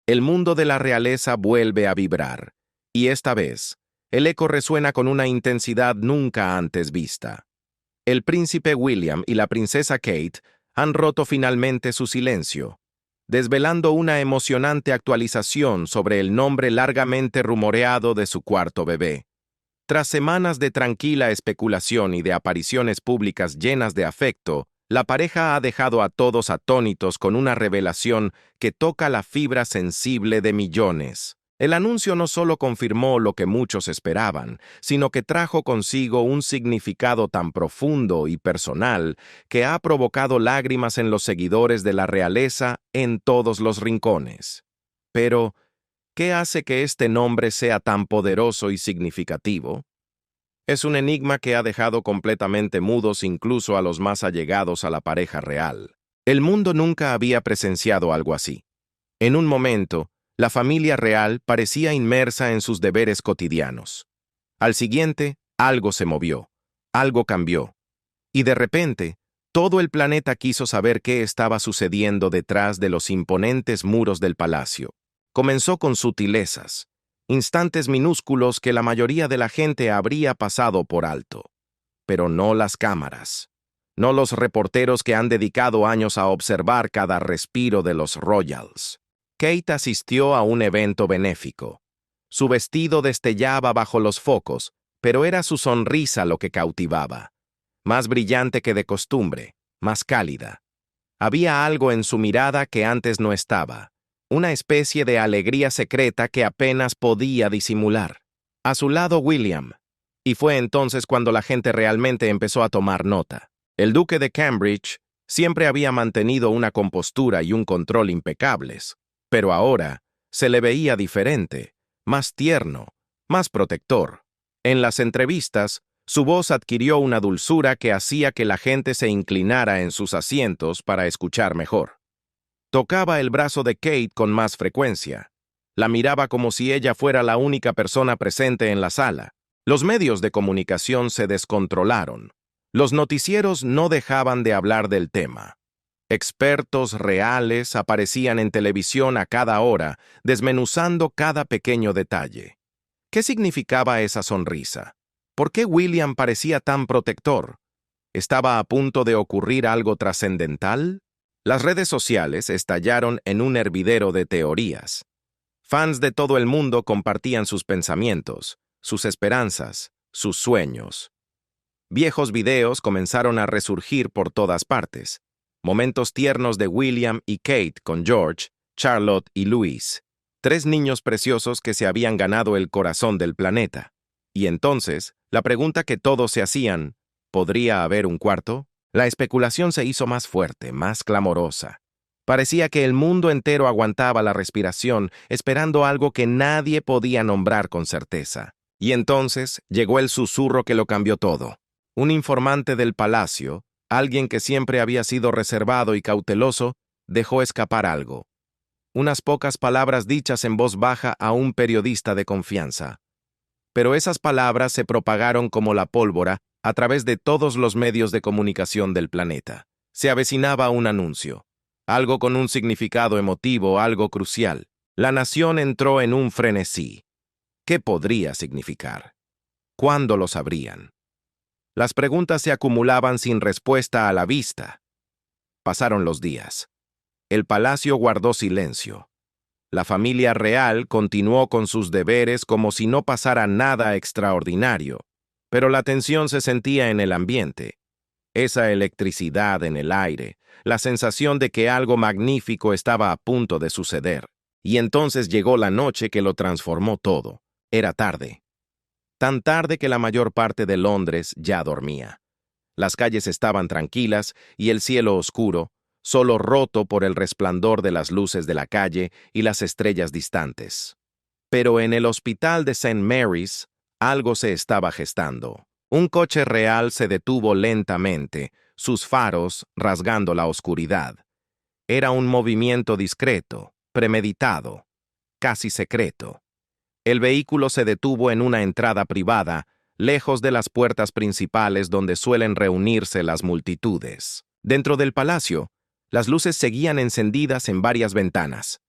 El mundo de la realeza vuelve a vibrar, y esta vez, el eco resuena con una intensidad nunca antes vista. El príncipe William y la princesa Kate han roto finalmente su silencio, desvelando una emocionante actualización sobre el nombre largamente rumoreado de su cuarto bebé. Tras semanas de tranquila especulación y de apariciones públicas llenas de afecto, la pareja ha dejado a todos atónitos con una revelación que toca la fibra sensible de millones. El anuncio no solo confirmó lo que muchos esperaban, sino que trajo consigo un significado tan profundo y personal que ha provocado lágrimas en los seguidores de la realeza en todos los rincones. Pero, ¿qué hace que este nombre sea tan poderoso y significativo? Es un enigma que ha dejado completamente mudos incluso a los más allegados a la pareja real. El mundo nunca había presenciado algo así. En un momento, la familia real parecía inmersa en sus deberes cotidianos. Al siguiente, algo se movió, algo cambió. Y de repente, todo el planeta quiso saber qué estaba sucediendo detrás de los imponentes muros del palacio. Comenzó con sutilezas, instantes minúsculos que la mayoría de la gente habría pasado por alto. Pero no las cámaras, no los reporteros que han dedicado años a observar cada respiro de los Royals. Kate asistió a un evento benéfico. Su vestido destellaba bajo los focos, pero era su sonrisa lo que cautivaba. Más brillante que de costumbre, más cálida. Había algo en su mirada que antes no estaba, una especie de alegría secreta que apenas podía disimular. A su lado William, y fue entonces cuando la gente realmente empezó a tomar nota. El duque de Cambridge siempre había mantenido una compostura y un control impecables, pero ahora se le veía diferente, más tierno, más protector. En las entrevistas, su voz adquirió una dulzura que hacía que la gente se inclinara en sus asientos para escuchar mejor. Tocaba el brazo de Kate con más frecuencia. La miraba como si ella fuera la única persona presente en la sala. Los medios de comunicación se descontrolaron. Los noticieros no dejaban de hablar del tema. Expertos reales aparecían en televisión a cada hora, desmenuzando cada pequeño detalle. ¿Qué significaba esa sonrisa? ¿Por qué William parecía tan protector? ¿Estaba a punto de ocurrir algo trascendental? Las redes sociales estallaron en un hervidero de teorías. Fans de todo el mundo compartían sus pensamientos, sus esperanzas, sus sueños. Viejos videos comenzaron a resurgir por todas partes. Momentos tiernos de William y Kate con George, Charlotte y Louise, 3 niños preciosos que se habían ganado el corazón del planeta. Y entonces, la pregunta que todos se hacían, ¿podría haber un cuarto? La especulación se hizo más fuerte, más clamorosa. Parecía que el mundo entero aguantaba la respiración, esperando algo que nadie podía nombrar con certeza. Y entonces llegó el susurro que lo cambió todo. Un informante del palacio, alguien que siempre había sido reservado y cauteloso, dejó escapar algo. Unas pocas palabras dichas en voz baja a un periodista de confianza. Pero esas palabras se propagaron como la pólvora a través de todos los medios de comunicación del planeta. Se avecinaba un anuncio. Algo con un significado emotivo, algo crucial. La nación entró en un frenesí. ¿Qué podría significar? ¿Cuándo lo sabrían? Las preguntas se acumulaban sin respuesta a la vista. Pasaron los días. El palacio guardó silencio. La familia real continuó con sus deberes como si no pasara nada extraordinario, pero la tensión se sentía en el ambiente. Esa electricidad en el aire, la sensación de que algo magnífico estaba a punto de suceder. Y entonces llegó la noche que lo transformó todo. Era tarde. Tan tarde que la mayor parte de Londres ya dormía. Las calles estaban tranquilas y el cielo oscuro, solo roto por el resplandor de las luces de la calle y las estrellas distantes. Pero en el hospital de St. Mary's, algo se estaba gestando. Un coche real se detuvo lentamente, sus faros rasgando la oscuridad. Era un movimiento discreto, premeditado, casi secreto. El vehículo se detuvo en una entrada privada, lejos de las puertas principales donde suelen reunirse las multitudes. Dentro del palacio, las luces seguían encendidas en varias ventanas.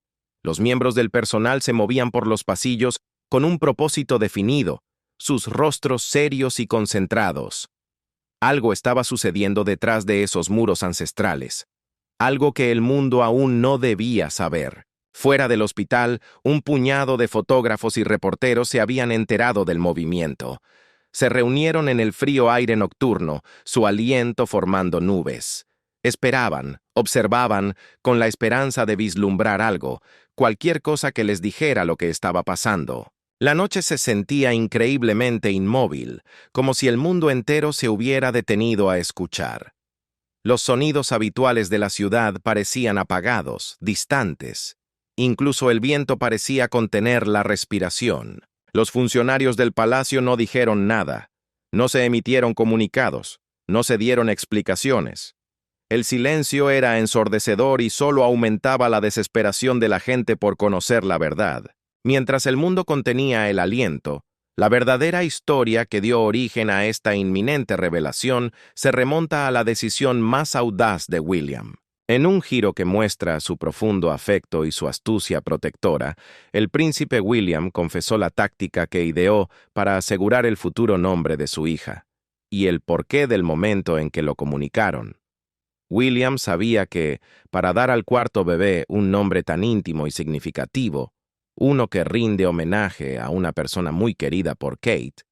Los miembros del personal se movían por los pasillos con un propósito definido, sus rostros serios y concentrados. Algo estaba sucediendo detrás de esos muros ancestrales, algo que el mundo aún no debía saber. Fuera del hospital, un puñado de fotógrafos y reporteros se habían enterado del movimiento. Se reunieron en el frío aire nocturno, su aliento formando nubes. Esperaban, observaban, con la esperanza de vislumbrar algo, cualquier cosa que les dijera lo que estaba pasando. La noche se sentía increíblemente inmóvil, como si el mundo entero se hubiera detenido a escuchar. Los sonidos habituales de la ciudad parecían apagados, distantes. Incluso el viento parecía contener la respiración. Los funcionarios del palacio no dijeron nada. No se emitieron comunicados. No se dieron explicaciones. El silencio era ensordecedor y solo aumentaba la desesperación de la gente por conocer la verdad. Mientras el mundo contenía el aliento, la verdadera historia que dio origen a esta inminente revelación se remonta a la decisión más audaz de William. En un giro que muestra su profundo afecto y su astucia protectora, el príncipe William confesó la táctica que ideó para asegurar el futuro nombre de su hija, y el porqué del momento en que lo comunicaron. William sabía que, para dar al cuarto bebé un nombre tan íntimo y significativo, uno que rinde homenaje a una persona muy querida por Kate,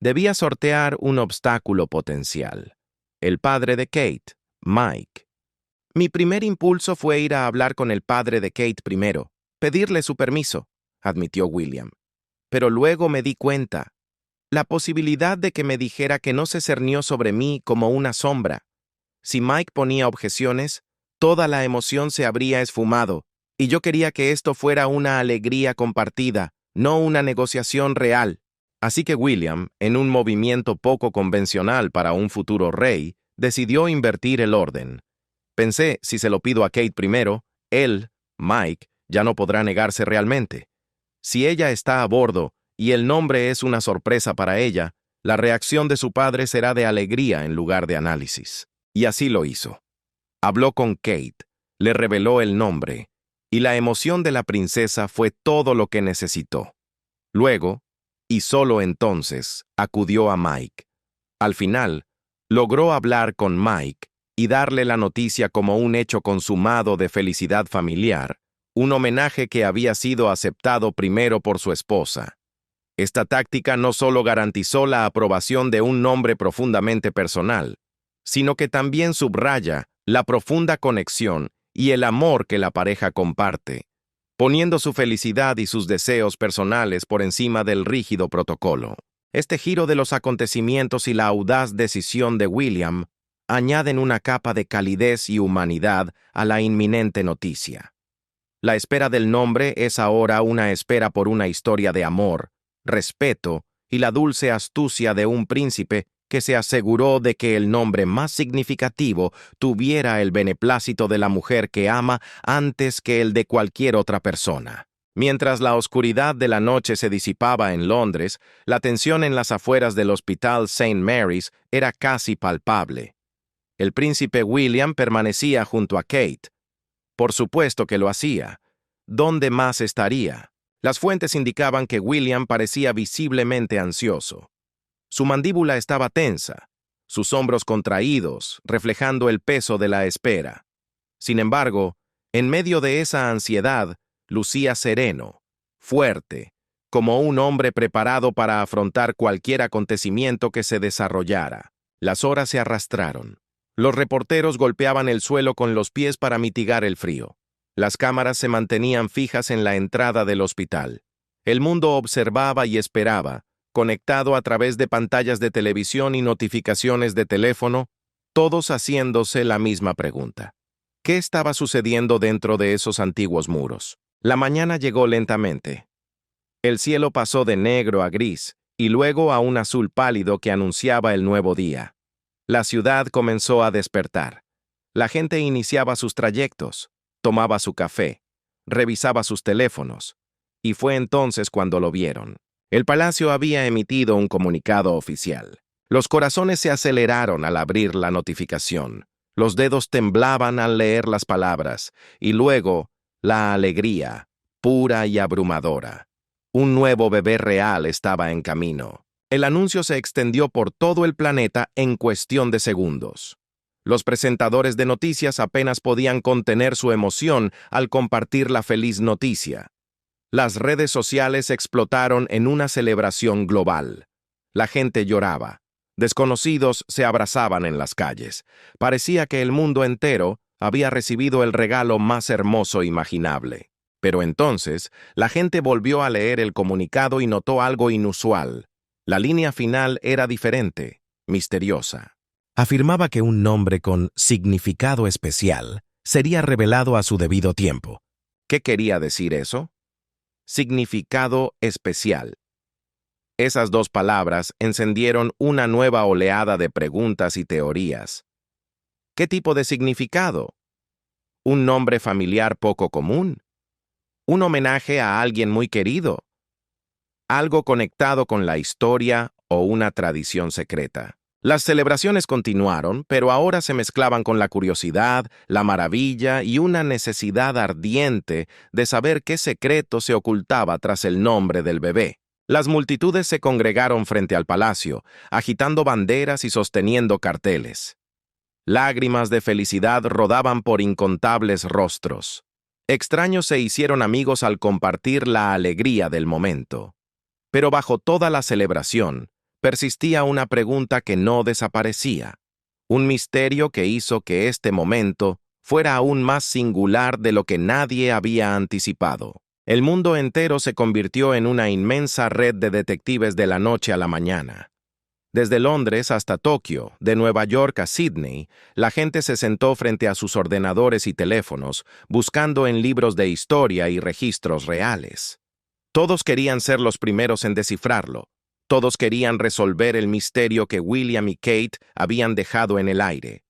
debía sortear un obstáculo potencial: el padre de Kate, Mike. Mi primer impulso fue ir a hablar con el padre de Kate primero, pedirle su permiso, admitió William. Pero luego me di cuenta. La posibilidad de que me dijera que no se cernió sobre mí como una sombra. Si Mike ponía objeciones, toda la emoción se habría esfumado, y yo quería que esto fuera una alegría compartida, no una negociación real. Así que William, en un movimiento poco convencional para un futuro rey, decidió invertir el orden. Pensé, si se lo pido a Kate primero, él, Mike, ya no podrá negarse realmente. Si ella está a bordo y el nombre es una sorpresa para ella, la reacción de su padre será de alegría en lugar de análisis. Y así lo hizo. Habló con Kate, le reveló el nombre, y la emoción de la princesa fue todo lo que necesitó. Luego, y solo entonces, acudió a Mike. Al final, logró hablar con Mike y darle la noticia como un hecho consumado de felicidad familiar, un homenaje que había sido aceptado primero por su esposa. Esta táctica no solo garantizó la aprobación de un nombre profundamente personal, sino que también subraya la profunda conexión y el amor que la pareja comparte, poniendo su felicidad y sus deseos personales por encima del rígido protocolo. Este giro de los acontecimientos y la audaz decisión de William añaden una capa de calidez y humanidad a la inminente noticia. La espera del nombre es ahora una espera por una historia de amor, respeto y la dulce astucia de un príncipe que se aseguró de que el nombre más significativo tuviera el beneplácito de la mujer que ama antes que el de cualquier otra persona. Mientras la oscuridad de la noche se disipaba en Londres, la tensión en las afueras del Hospital St. Mary's era casi palpable. El príncipe William permanecía junto a Kate. Por supuesto que lo hacía. ¿Dónde más estaría? Las fuentes indicaban que William parecía visiblemente ansioso. Su mandíbula estaba tensa, sus hombros contraídos, reflejando el peso de la espera. Sin embargo, en medio de esa ansiedad, lucía sereno, fuerte, como un hombre preparado para afrontar cualquier acontecimiento que se desarrollara. Las horas se arrastraron. Los reporteros golpeaban el suelo con los pies para mitigar el frío. Las cámaras se mantenían fijas en la entrada del hospital. El mundo observaba y esperaba, conectado a través de pantallas de televisión y notificaciones de teléfono, todos haciéndose la misma pregunta. ¿Qué estaba sucediendo dentro de esos antiguos muros? La mañana llegó lentamente. El cielo pasó de negro a gris y luego a un azul pálido que anunciaba el nuevo día. La ciudad comenzó a despertar. La gente iniciaba sus trayectos, tomaba su café, revisaba sus teléfonos, y fue entonces cuando lo vieron. El palacio había emitido un comunicado oficial. Los corazones se aceleraron al abrir la notificación. Los dedos temblaban al leer las palabras, y luego la alegría, pura y abrumadora. Un nuevo bebé real estaba en camino. El anuncio se extendió por todo el planeta en cuestión de segundos. Los presentadores de noticias apenas podían contener su emoción al compartir la feliz noticia. Las redes sociales explotaron en una celebración global. La gente lloraba. Desconocidos se abrazaban en las calles. Parecía que el mundo entero había recibido el regalo más hermoso imaginable. Pero entonces, la gente volvió a leer el comunicado y notó algo inusual. La línea final era diferente, misteriosa. Afirmaba que un nombre con significado especial sería revelado a su debido tiempo. ¿Qué quería decir eso? Significado especial. Esas dos palabras encendieron una nueva oleada de preguntas y teorías. ¿Qué tipo de significado? ¿Un nombre familiar poco común? ¿Un homenaje a alguien muy querido? ¿Algo conectado con la historia o una tradición secreta? Las celebraciones continuaron, pero ahora se mezclaban con la curiosidad, la maravilla y una necesidad ardiente de saber qué secreto se ocultaba tras el nombre del bebé. Las multitudes se congregaron frente al palacio, agitando banderas y sosteniendo carteles. Lágrimas de felicidad rodaban por incontables rostros. Extraños se hicieron amigos al compartir la alegría del momento. Pero bajo toda la celebración, persistía una pregunta que no desaparecía. Un misterio que hizo que este momento fuera aún más singular de lo que nadie había anticipado. El mundo entero se convirtió en una inmensa red de detectives de la noche a la mañana. Desde Londres hasta Tokio, de Nueva York a Sydney, la gente se sentó frente a sus ordenadores y teléfonos, buscando en libros de historia y registros reales. Todos querían ser los primeros en descifrarlo. Todos querían resolver el misterio que William y Kate habían dejado en el aire.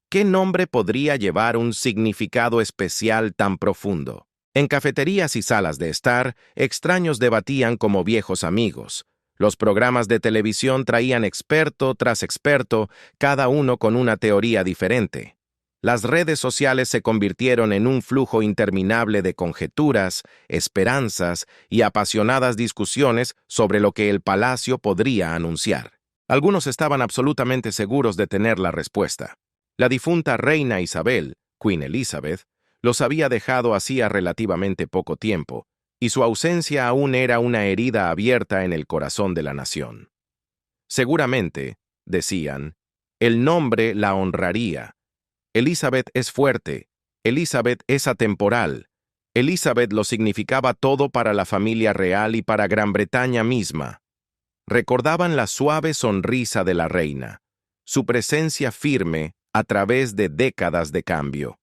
¿Qué nombre podría llevar un significado especial tan profundo? En cafeterías y salas de estar, extraños debatían como viejos amigos. Los programas de televisión traían experto tras experto, cada uno con una teoría diferente. Las redes sociales se convirtieron en un flujo interminable de conjeturas, esperanzas y apasionadas discusiones sobre lo que el palacio podría anunciar. Algunos estaban absolutamente seguros de tener la respuesta. La difunta reina Isabel, Queen Elizabeth, los había dejado hacía relativamente poco tiempo, y su ausencia aún era una herida abierta en el corazón de la nación. Seguramente, decían, el nombre la honraría. Elizabeth es fuerte, Elizabeth es atemporal. Elizabeth lo significaba todo para la familia real y para Gran Bretaña misma. Recordaban la suave sonrisa de la reina, su presencia firme a través de décadas de cambio.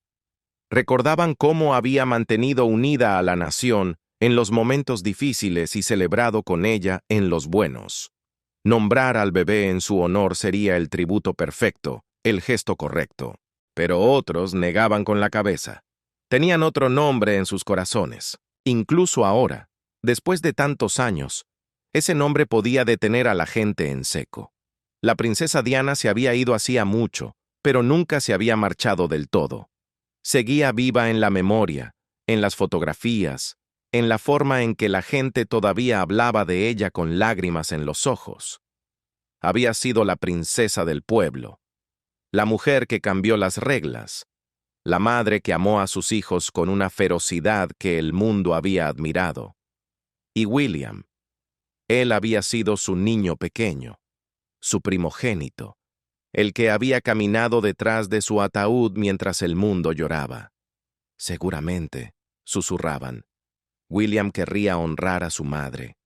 Recordaban cómo había mantenido unida a la nación en los momentos difíciles y celebrado con ella en los buenos. Nombrar al bebé en su honor sería el tributo perfecto, el gesto correcto. Pero otros negaban con la cabeza. Tenían otro nombre en sus corazones. Incluso ahora, después de tantos años, ese nombre podía detener a la gente en seco. La princesa Diana se había ido hacía mucho, pero nunca se había marchado del todo. Seguía viva en la memoria, en las fotografías, en la forma en que la gente todavía hablaba de ella con lágrimas en los ojos. Había sido la princesa del pueblo, la mujer que cambió las reglas, la madre que amó a sus hijos con una ferocidad que el mundo había admirado. Y William, él había sido su niño pequeño, su primogénito, el que había caminado detrás de su ataúd mientras el mundo lloraba. Seguramente, susurraban, William querría honrar a su madre.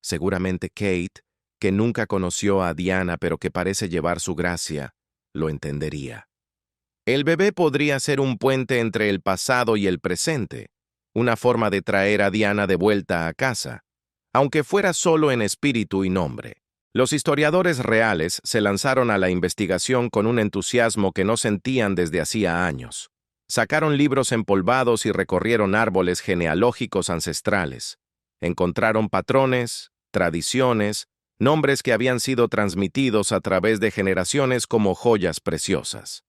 Seguramente Kate, que nunca conoció a Diana pero que parece llevar su gracia, lo entendería. El bebé podría ser un puente entre el pasado y el presente, una forma de traer a Diana de vuelta a casa, aunque fuera solo en espíritu y nombre. Los historiadores reales se lanzaron a la investigación con un entusiasmo que no sentían desde hacía años. Sacaron libros empolvados y recorrieron árboles genealógicos ancestrales. Encontraron patrones, tradiciones, nombres que habían sido transmitidos a través de generaciones como joyas preciosas.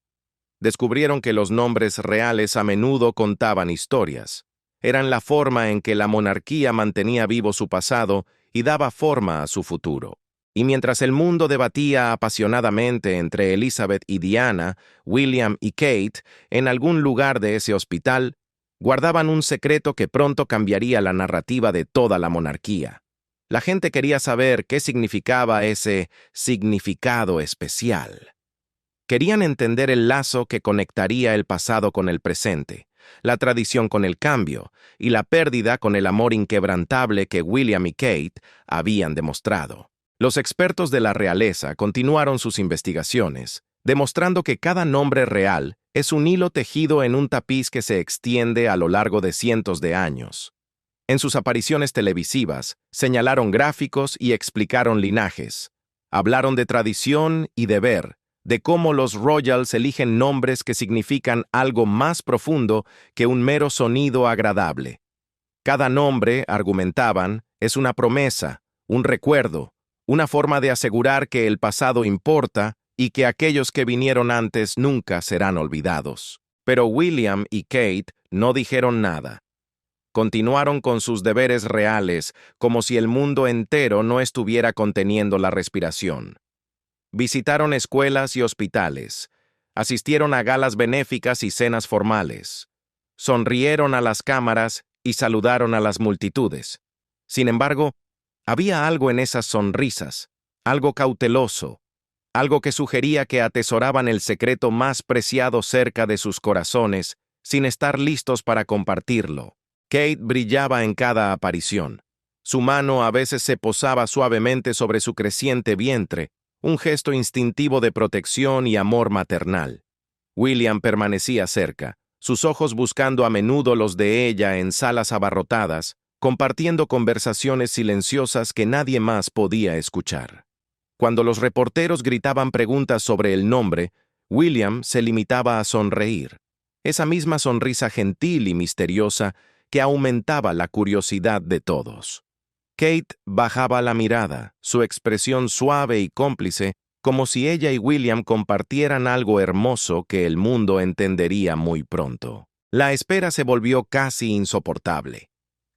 Descubrieron que los nombres reales a menudo contaban historias. eran la forma en que la monarquía mantenía vivo su pasado y daba forma a su futuro. Y mientras el mundo debatía apasionadamente entre Elizabeth y Diana, William y Kate, en algún lugar de ese hospital, guardaban un secreto que pronto cambiaría la narrativa de toda la monarquía. La gente quería saber qué significaba ese significado especial. Querían entender el lazo que conectaría el pasado con el presente, la tradición con el cambio y la pérdida con el amor inquebrantable que William y Kate habían demostrado. Los expertos de la realeza continuaron sus investigaciones, demostrando que cada nombre real es un hilo tejido en un tapiz que se extiende a lo largo de cientos de años. En sus apariciones televisivas, señalaron gráficos y explicaron linajes. Hablaron de tradición y deber, de cómo los Royals eligen nombres que significan algo más profundo que un mero sonido agradable. Cada nombre, argumentaban, es una promesa, un recuerdo, una forma de asegurar que el pasado importa y que aquellos que vinieron antes nunca serán olvidados. Pero William y Kate no dijeron nada. Continuaron con sus deberes reales, como si el mundo entero no estuviera conteniendo la respiración. Visitaron escuelas y hospitales, asistieron a galas benéficas y cenas formales, sonrieron a las cámaras y saludaron a las multitudes. Sin embargo, había algo en esas sonrisas, algo cauteloso, algo que sugería que atesoraban el secreto más preciado cerca de sus corazones, sin estar listos para compartirlo. Kate brillaba en cada aparición. Su mano a veces se posaba suavemente sobre su creciente vientre, un gesto instintivo de protección y amor maternal. William permanecía cerca, sus ojos buscando a menudo los de ella en salas abarrotadas, compartiendo conversaciones silenciosas que nadie más podía escuchar. Cuando los reporteros gritaban preguntas sobre el nombre, William se limitaba a sonreír, esa misma sonrisa gentil y misteriosa que aumentaba la curiosidad de todos. Kate bajaba la mirada, su expresión suave y cómplice, como si ella y William compartieran algo hermoso que el mundo entendería muy pronto. La espera se volvió casi insoportable.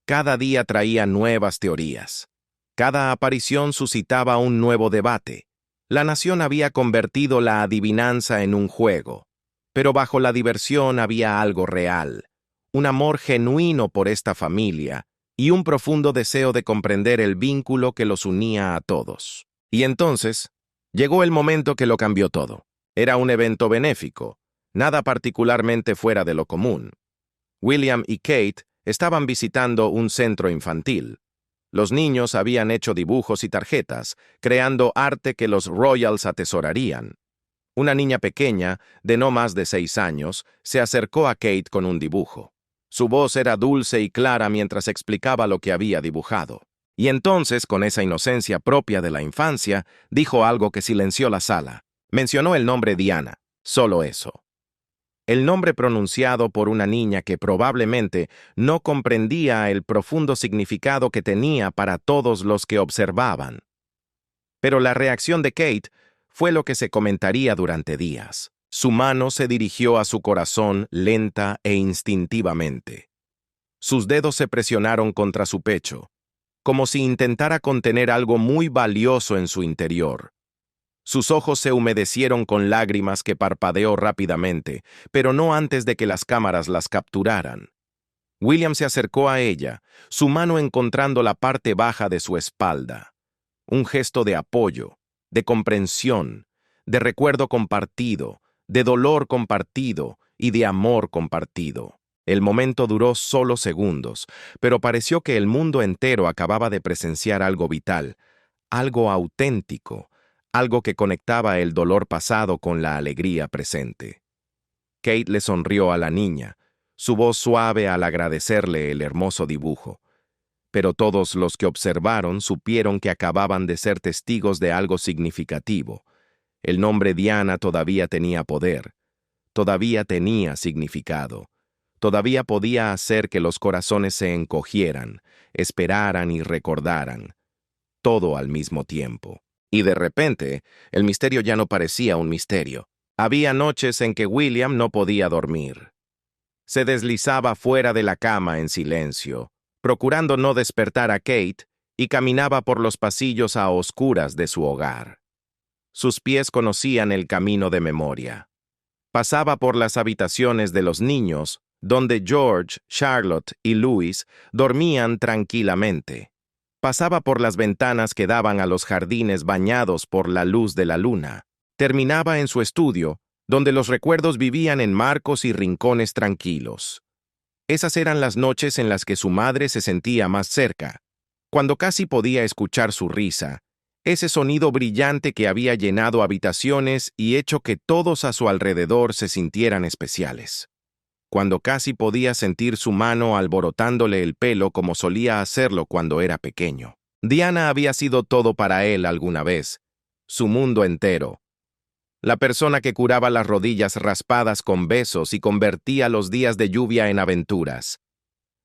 Cada día traía nuevas teorías. Cada aparición suscitaba un nuevo debate. La nación había convertido la adivinanza en un juego, pero bajo la diversión había algo real, un amor genuino por esta familia y un profundo deseo de comprender el vínculo que los unía a todos. Y entonces, llegó el momento que lo cambió todo. Era un evento benéfico, nada particularmente fuera de lo común. William y Kate estaban visitando un centro infantil. Los niños habían hecho dibujos y tarjetas, creando arte que los Royals atesorarían. Una niña pequeña, de no más de 6 años, se acercó a Kate con un dibujo. Su voz era dulce y clara mientras explicaba lo que había dibujado. Y entonces, con esa inocencia propia de la infancia, dijo algo que silenció la sala. Mencionó el nombre Diana, solo eso. El nombre pronunciado por una niña que probablemente no comprendía el profundo significado que tenía para todos los que observaban. Pero la reacción de Kate fue lo que se comentaría durante días. Su mano se dirigió a su corazón lenta e instintivamente. Sus dedos se presionaron contra su pecho, como si intentara contener algo muy valioso en su interior. Sus ojos se humedecieron con lágrimas que parpadeó rápidamente, pero no antes de que las cámaras las capturaran. William se acercó a ella, su mano encontrando la parte baja de su espalda. Un gesto de apoyo, de comprensión, de recuerdo compartido, de dolor compartido y de amor compartido. El momento duró solo segundos, pero pareció que el mundo entero acababa de presenciar algo vital, algo auténtico, algo que conectaba el dolor pasado con la alegría presente. Kate le sonrió a la niña, su voz suave al agradecerle el hermoso dibujo. Pero todos los que observaron supieron que acababan de ser testigos de algo significativo. El nombre Diana todavía tenía poder, todavía tenía significado, todavía podía hacer que los corazones se encogieran, esperaran y recordaran, todo al mismo tiempo. Y de repente, el misterio ya no parecía un misterio. Había noches en que William no podía dormir. Se deslizaba fuera de la cama en silencio, procurando no despertar a Kate, y caminaba por los pasillos a oscuras de su hogar. Sus pies conocían el camino de memoria. Pasaba por las habitaciones de los niños, donde George, Charlotte y Louis dormían tranquilamente. Pasaba por las ventanas que daban a los jardines bañados por la luz de la luna. Terminaba en su estudio, donde los recuerdos vivían en marcos y rincones tranquilos. Esas eran las noches en las que su madre se sentía más cerca, cuando casi podía escuchar su risa, ese sonido brillante que había llenado habitaciones y hecho que todos a su alrededor se sintieran especiales. Cuando casi podía sentir su mano alborotándole el pelo como solía hacerlo cuando era pequeño. Diana había sido todo para él alguna vez, su mundo entero. La persona que curaba las rodillas raspadas con besos y convertía los días de lluvia en aventuras.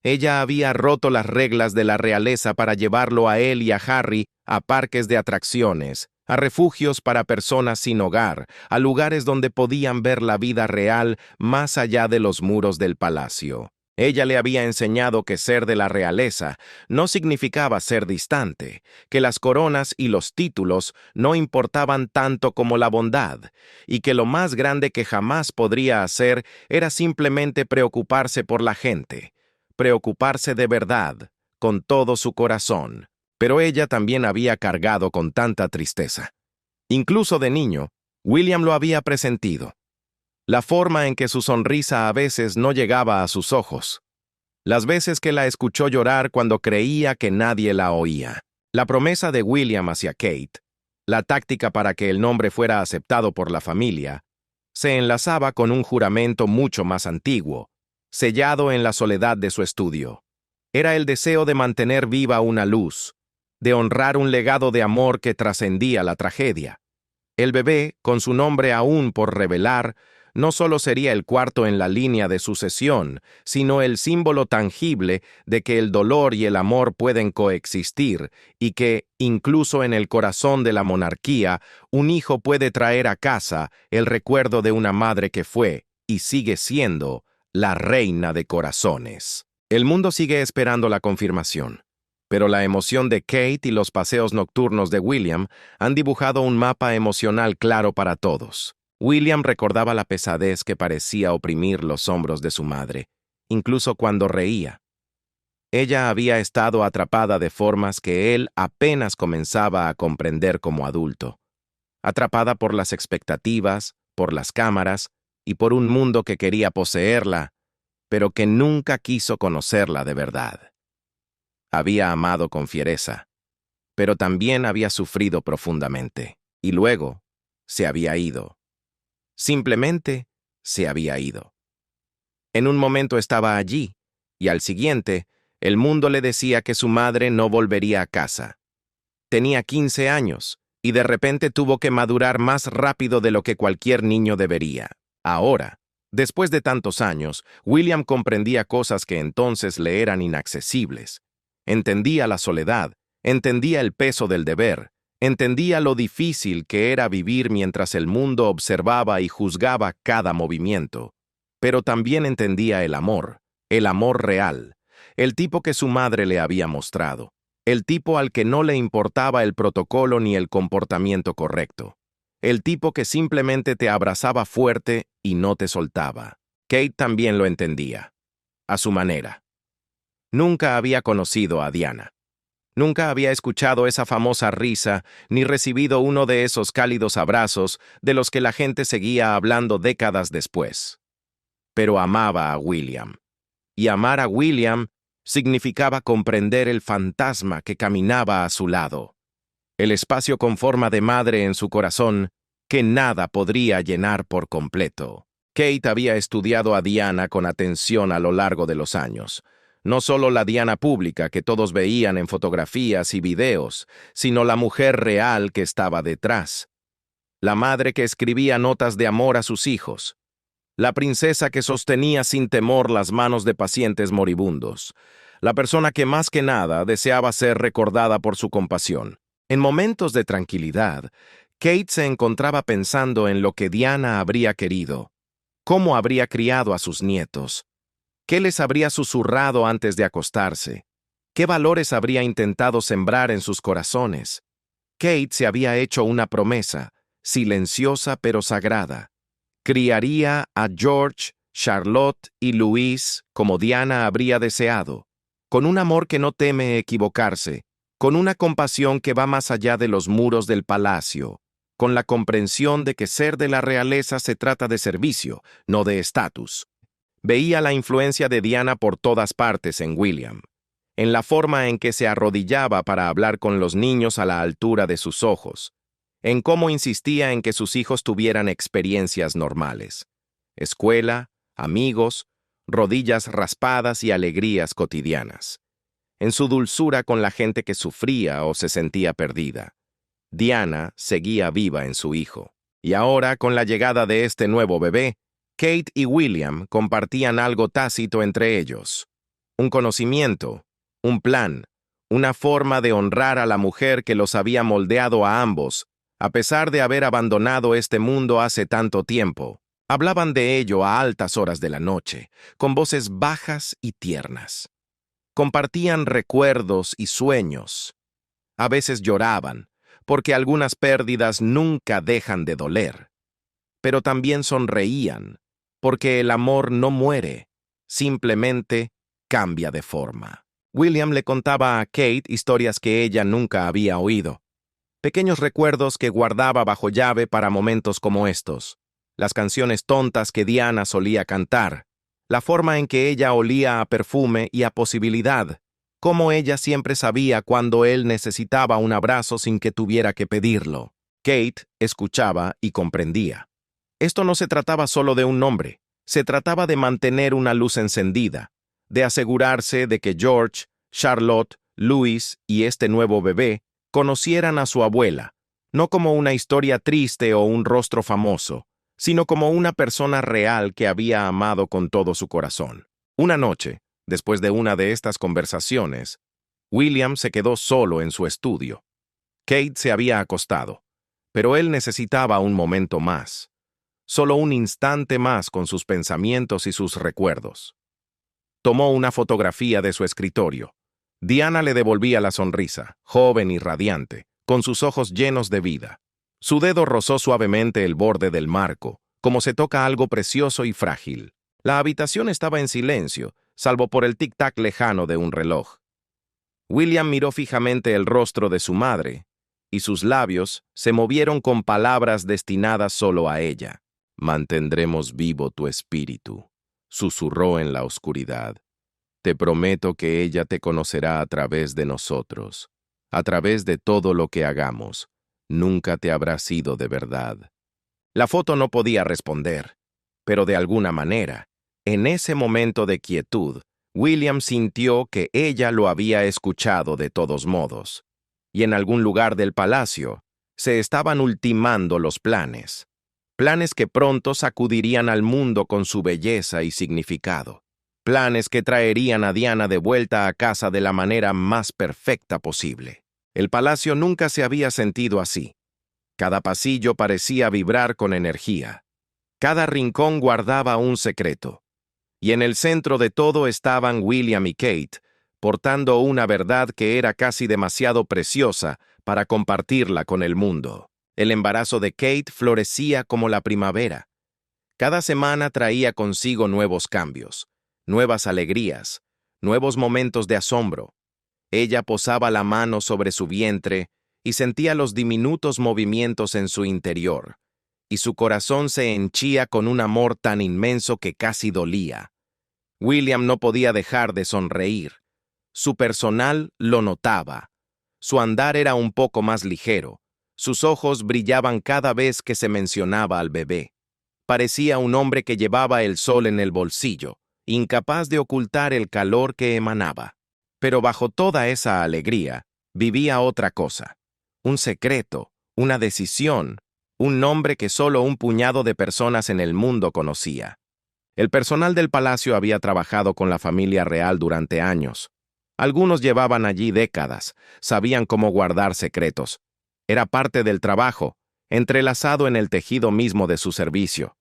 Ella había roto las reglas de la realeza para llevarlo a él y a Harry a parques de atracciones, a refugios para personas sin hogar, a lugares donde podían ver la vida real más allá de los muros del palacio. Ella le había enseñado que ser de la realeza no significaba ser distante, que las coronas y los títulos no importaban tanto como la bondad, y que lo más grande que jamás podría hacer era simplemente preocuparse por la gente, preocuparse de verdad, con todo su corazón. Pero ella también había cargado con tanta tristeza. Incluso de niño, William lo había presentido. La forma en que su sonrisa a veces no llegaba a sus ojos. Las veces que la escuchó llorar cuando creía que nadie la oía. La promesa de William hacia Kate, la táctica para que el nombre fuera aceptado por la familia, se enlazaba con un juramento mucho más antiguo, sellado en la soledad de su estudio. Era el deseo de mantener viva una luz, de honrar un legado de amor que trascendía la tragedia. El bebé, con su nombre aún por revelar, no solo sería el cuarto en la línea de sucesión, sino el símbolo tangible de que el dolor y el amor pueden coexistir y que, incluso en el corazón de la monarquía, un hijo puede traer a casa el recuerdo de una madre que fue, y sigue siendo, la reina de corazones. El mundo sigue esperando la confirmación, pero la emoción de Kate y los paseos nocturnos de William han dibujado un mapa emocional claro para todos. William recordaba la pesadez que parecía oprimir los hombros de su madre, incluso cuando reía. Ella había estado atrapada de formas que él apenas comenzaba a comprender como adulto. Atrapada por las expectativas, por las cámaras y por un mundo que quería poseerla, pero que nunca quiso conocerla de verdad. Había amado con fiereza, pero también había sufrido profundamente, y luego se había ido. Simplemente se había ido. En un momento estaba allí, y al siguiente, el mundo le decía que su madre no volvería a casa. Tenía 15 años, y de repente tuvo que madurar más rápido de lo que cualquier niño debería. Ahora, después de tantos años, William comprendía cosas que entonces le eran inaccesibles. Entendía la soledad, entendía el peso del deber, entendía lo difícil que era vivir mientras el mundo observaba y juzgaba cada movimiento. Pero también entendía el amor real, el tipo que su madre le había mostrado, el tipo al que no le importaba el protocolo ni el comportamiento correcto, el tipo que simplemente te abrazaba fuerte y no te soltaba. Kate también lo entendía, a su manera. Nunca había conocido a Diana. Nunca había escuchado esa famosa risa, ni recibido uno de esos cálidos abrazos de los que la gente seguía hablando décadas después. Pero amaba a William. Y amar a William significaba comprender el fantasma que caminaba a su lado. El espacio con forma de madre en su corazón que nada podría llenar por completo. Kate había estudiado a Diana con atención a lo largo de los años. No solo la Diana pública que todos veían en fotografías y videos, sino la mujer real que estaba detrás. La madre que escribía notas de amor a sus hijos. La princesa que sostenía sin temor las manos de pacientes moribundos. La persona que más que nada deseaba ser recordada por su compasión. En momentos de tranquilidad, Kate se encontraba pensando en lo que Diana habría querido, cómo habría criado a sus nietos, ¿Qué les habría susurrado antes de acostarse? ¿Qué valores habría intentado sembrar en sus corazones? Kate se había hecho una promesa, silenciosa pero sagrada. Criaría a George, Charlotte y Louise como Diana habría deseado, con un amor que no teme equivocarse, con una compasión que va más allá de los muros del palacio, con la comprensión de que ser de la realeza se trata de servicio, no de estatus. Veía la influencia de Diana por todas partes en William, en la forma en que se arrodillaba para hablar con los niños a la altura de sus ojos, en cómo insistía en que sus hijos tuvieran experiencias normales. Escuela, amigos, rodillas raspadas y alegrías cotidianas. En su dulzura con la gente que sufría o se sentía perdida. Diana seguía viva en su hijo. Y ahora, con la llegada de este nuevo bebé, Kate y William compartían algo tácito entre ellos. Un conocimiento, un plan, una forma de honrar a la mujer que los había moldeado a ambos, a pesar de haber abandonado este mundo hace tanto tiempo. Hablaban de ello a altas horas de la noche, con voces bajas y tiernas. Compartían recuerdos y sueños. A veces lloraban, porque algunas pérdidas nunca dejan de doler. Pero también sonreían, porque el amor no muere, simplemente cambia de forma. William le contaba a Kate historias que ella nunca había oído. Pequeños recuerdos que guardaba bajo llave para momentos como estos. Las canciones tontas que Diana solía cantar. La forma en que ella olía a perfume y a posibilidad. Cómo ella siempre sabía cuando él necesitaba un abrazo sin que tuviera que pedirlo. Kate escuchaba y comprendía. Esto no se trataba solo de un nombre. Se trataba de mantener una luz encendida, de asegurarse de que George, Charlotte, Louis y este nuevo bebé conocieran a su abuela, no como una historia triste o un rostro famoso, sino como una persona real que había amado con todo su corazón. Una noche, después de una de estas conversaciones, William se quedó solo en su estudio. Kate se había acostado, pero él necesitaba un momento más, solo un instante más con sus pensamientos y sus recuerdos. Tomó una fotografía de su escritorio. Diana le devolvía la sonrisa, joven y radiante, con sus ojos llenos de vida. Su dedo rozó suavemente el borde del marco, como se toca algo precioso y frágil. La habitación estaba en silencio, salvo por el tic-tac lejano de un reloj. William miró fijamente el rostro de su madre, y sus labios se movieron con palabras destinadas solo a ella. «Mantendremos vivo tu espíritu», susurró en la oscuridad. «Te prometo que ella te conocerá a través de nosotros, a través de todo lo que hagamos. Nunca te habrá sido de verdad». La foto no podía responder, pero de alguna manera, en ese momento de quietud, William sintió que ella lo había escuchado de todos modos, y en algún lugar del palacio se estaban ultimando los planes. Planes que pronto sacudirían al mundo con su belleza y significado. Planes que traerían a Diana de vuelta a casa de la manera más perfecta posible. El palacio nunca se había sentido así. Cada pasillo parecía vibrar con energía. Cada rincón guardaba un secreto. Y en el centro de todo estaban William y Kate, portando una verdad que era casi demasiado preciosa para compartirla con el mundo. El embarazo de Kate florecía como la primavera. Cada semana traía consigo nuevos cambios, nuevas alegrías, nuevos momentos de asombro. Ella posaba la mano sobre su vientre y sentía los diminutos movimientos en su interior, y su corazón se henchía con un amor tan inmenso que casi dolía. William no podía dejar de sonreír. Su personal lo notaba. Su andar era un poco más ligero. Sus ojos brillaban cada vez que se mencionaba al bebé. Parecía un hombre que llevaba el sol en el bolsillo, incapaz de ocultar el calor que emanaba. Pero bajo toda esa alegría, vivía otra cosa. Un secreto, una decisión, un nombre que solo un puñado de personas en el mundo conocía. El personal del palacio había trabajado con la familia real durante años. Algunos llevaban allí décadas, sabían cómo guardar secretos. Era parte del trabajo, entrelazado en el tejido mismo de su servicio.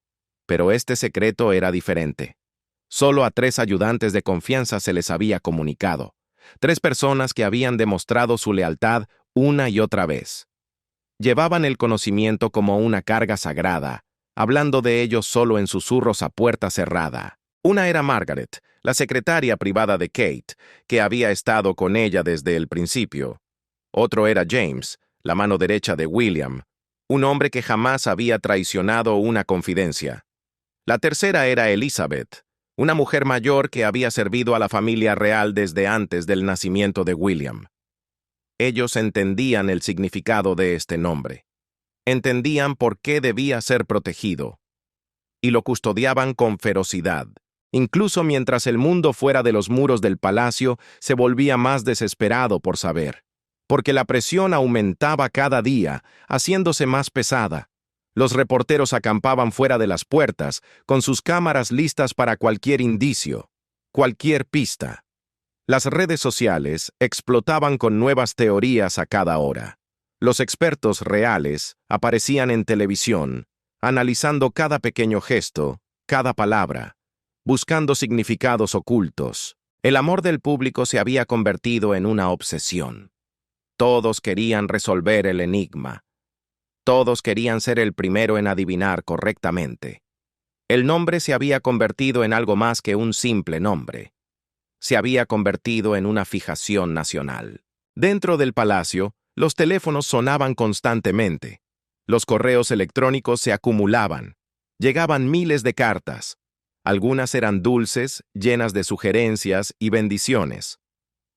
Pero este secreto era diferente. Solo a 3 ayudantes de confianza se les había comunicado. 3 personas que habían demostrado su lealtad una y otra vez. Llevaban el conocimiento como una carga sagrada, hablando de ellos solo en susurros a puerta cerrada. Una era Margaret, la secretaria privada de Kate, que había estado con ella desde el principio. Otro era James, la mano derecha de William, un hombre que jamás había traicionado una confidencia. La tercera era Elizabeth, una mujer mayor que había servido a la familia real desde antes del nacimiento de William. Ellos entendían el significado de este nombre. Entendían por qué debía ser protegido. Y lo custodiaban con ferocidad, incluso mientras el mundo fuera de los muros del palacio se volvía más desesperado por saber. Porque la presión aumentaba cada día, haciéndose más pesada. Los reporteros acampaban fuera de las puertas, con sus cámaras listas para cualquier indicio, cualquier pista. Las redes sociales explotaban con nuevas teorías a cada hora. Los expertos reales aparecían en televisión, analizando cada pequeño gesto, cada palabra, buscando significados ocultos. El amor del público se había convertido en una obsesión. Todos querían resolver el enigma. Todos querían ser el primero en adivinar correctamente. El nombre se había convertido en algo más que un simple nombre. Se había convertido en una fijación nacional. Dentro del palacio, los teléfonos sonaban constantemente. Los correos electrónicos se acumulaban. Llegaban miles de cartas. Algunas eran dulces, llenas de sugerencias y bendiciones.